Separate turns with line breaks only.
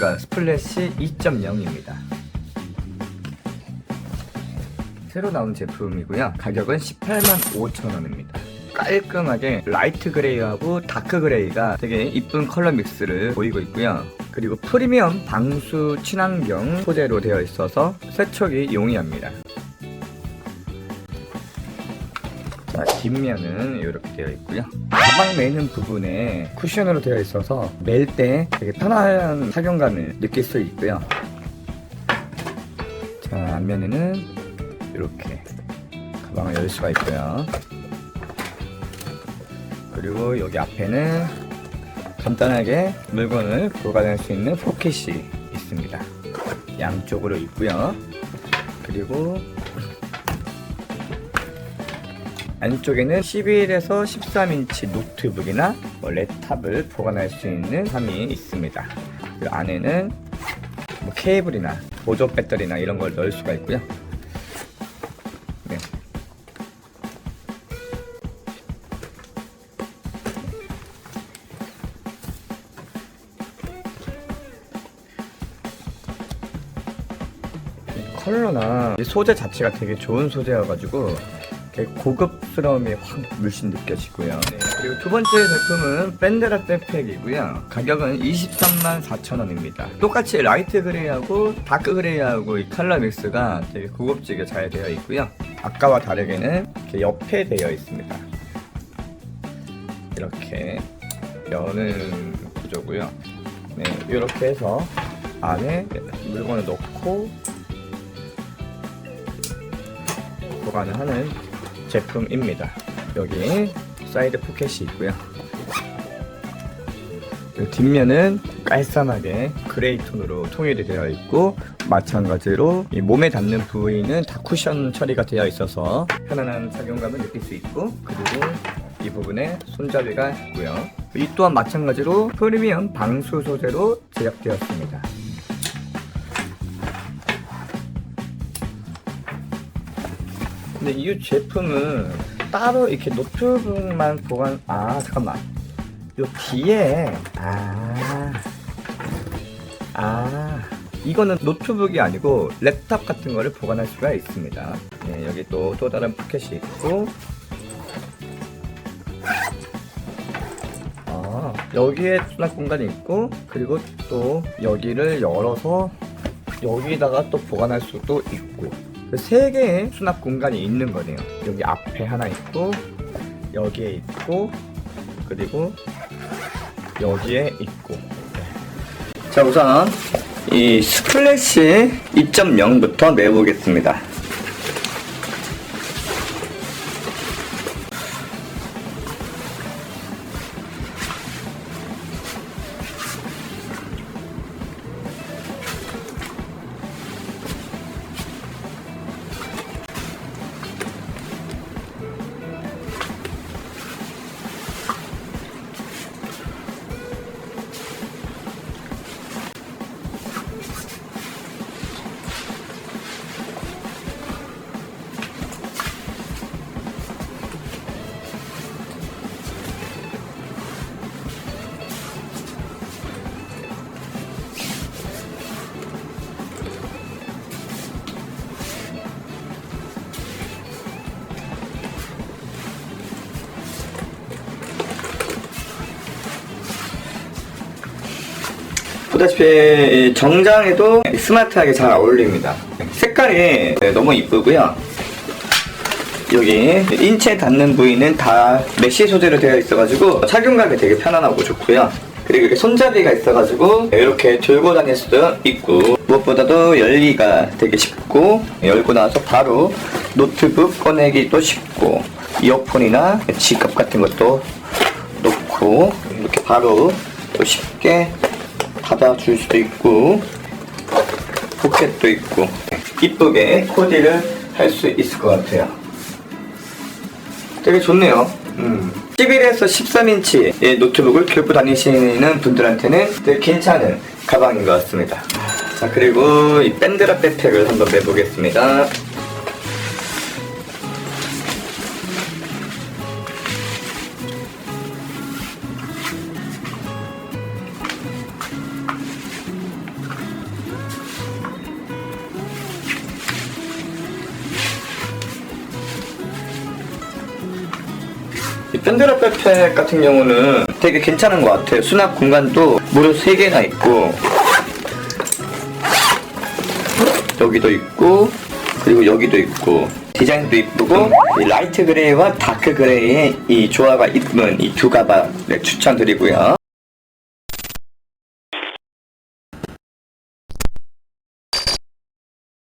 사이즈가 스플래시 2.0입니다. 새로 나온 제품이고요. 가격은 185,000원입니다. 깔끔하게 라이트 그레이하고 다크 그레이가 되게 이쁜 컬러 믹스를 보이고 있고요. 그리고 프리미엄 방수 친환경 소재로 되어 있어서 세척이 용이합니다. 자, 뒷면은 이렇게 되어 있고요. 가방 매는 부분에 쿠션으로 되어 있어서 멜 때 되게 편안한 착용감을 느낄 수 있고요. 자, 앞면에는 이렇게 가방을 열 수가 있고요. 그리고 여기 앞에는 간단하게 물건을 보관할 수 있는 포켓이 있습니다. 양쪽으로 있고요. 그리고 안쪽에는 11에서 13인치 노트북이나 랩탑을 보관할 수 있는 함이 있습니다. 그 안에는 케이블이나 보조 배터리나 이런 걸 넣을 수가 있고요. 네. 컬러나 소재 자체가 되게 좋은 소재여가지고 고급스러움이 확 물씬 느껴지고요. 네, 그리고 두 번째 제품은 밴드라 백팩이고요. 가격은 234,000원입니다. 똑같이 라이트 그레이하고 다크 그레이하고 이 컬러 믹스가 되게 고급지게 잘 되어 있고요. 아까와 다르게는 이렇게 옆에 되어 있습니다. 이렇게 여는 구조고요. 네, 이렇게 해서 안에 물건을 넣고 보관을 하는 제품입니다. 여기 사이드 포켓이 있고요. 뒷면은 깔쌈하게 그레이 톤으로 통일이 되어 있고, 마찬가지로 이 몸에 닿는 부위는 다 쿠션 처리가 되어 있어서 편안한 착용감을 느낄 수 있고, 그리고 이 부분에 손잡이가 있고요. 이 또한 마찬가지로 프리미엄 방수 소재로 제작되었습니다. 근데 이 제품은 따로 이렇게 노트북만 보관, 잠깐만. 요 뒤에, 이거는 노트북이 아니고 랩탑 같은 거를 보관할 수가 있습니다. 네, 여기 또 다른 포켓이 있고, 여기에 수납 공간이 있고, 그리고 또 여기를 열어서 여기다가 또 보관할 수도 있고, 세 개의 수납 공간이 있는 거네요. 여기 앞에 하나 있고, 여기에 있고, 그리고 여기에 있고. 자, 우선 이 스플래시 2.0부터 내보겠습니다. 보다시피 정장에도 스마트하게 잘 어울립니다. 색깔이 너무 이쁘고요. 여기 인체에 닿는 부위는 다 메쉬 소재로 되어 있어가지고 착용감이 되게 편안하고 좋고요. 그리고 이렇게 손잡이가 있어가지고 이렇게 들고 다닐 수도 있고, 무엇보다도 열기가 되게 쉽고, 열고 나서 바로 노트북 꺼내기도 쉽고, 이어폰이나 지갑 같은 것도 놓고 이렇게 바로 또 쉽게 닫아줄 수도 있고, 포켓도 있고, 이쁘게 코디를 할 수 있을 것 같아요. 되게 좋네요. 11에서 13인치 노트북을 들고 다니시는 분들한테는 되게 괜찮은 가방인 것 같습니다. 자, 그리고 이 밴드라 백팩을 한번 매보겠습니다. 샌드라 백팩 같은 경우는 되게 괜찮은 것 같아요. 수납 공간도 무려 3개나 있고 여기도 있고 그리고 여기도 있고 디자인도 이쁘고 이 라이트 그레이와 다크 그레이의 이 조화가 이쁜 이 두 가방을 추천드리고요.